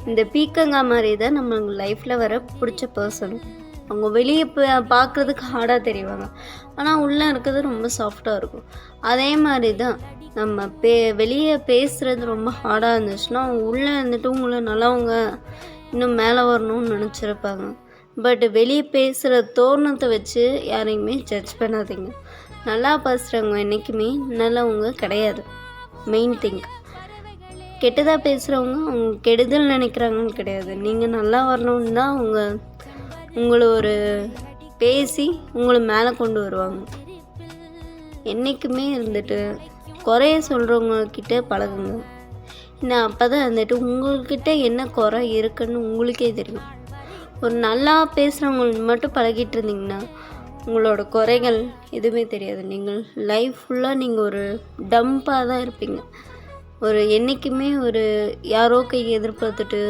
இந்த பீக்கங்கா மாதிரி தான் நம்ம லைஃப்பில் வர பிடிச்ச பர்சனும். அவங்க வெளியே பார்க்குறதுக்கு ஹார்டாக தெரிவாங்க, ஆனால் உள்ளே இருக்கிறது ரொம்ப சாஃப்டாக இருக்கும். அதே மாதிரி தான் நம்ம வெளியே பேசுகிறது ரொம்ப ஹார்டாக இருந்துச்சுன்னா, அவங்க உள்ளே இருந்துட்டு உங்களை நல்லவங்க, இன்னும் மேலே வரணும்னு நினச்சிருப்பாங்க. பட் வெளியே பேசுகிற தோரணத்தை வச்சு யாரையுமே ஜட்ஜ் பண்ணாதீங்க. நல்லா பேசுகிறவங்க என்றைக்குமே நல்லவங்க கிடையாது. மெயின் திங், கெட்டதாக பேசுகிறவங்க அவங்க கெடுதல் நினைக்கிறாங்கன்னு கிடையாது. நீங்கள் நல்லா வரணும்னு தான் அவங்க உங்களை பேசி உங்களை மேலே கொண்டு வருவாங்க. என்றைக்குமே இருந்துட்டு குறைய சொல்கிறவங்கக்கிட்ட பழகுங்க. இன்னும் அப்போ தான் வந்துட்டு உங்கள்கிட்ட என்ன குறை இருக்குன்னு உங்களுக்கே தெரியும். ஒரு நல்லா பேசுகிறவங்களுக்கு மட்டும் பழகிட்டு இருந்தீங்கன்னா உங்களோட குறைகள் எதுவுமே தெரியாது. நீங்கள் லைஃப் ஃபுல்லாக நீங்கள் ஒரு டம்பாக தான் இருப்பீங்க. என்றைக்குமே யாரோ கை எதிர்பார்த்துட்டு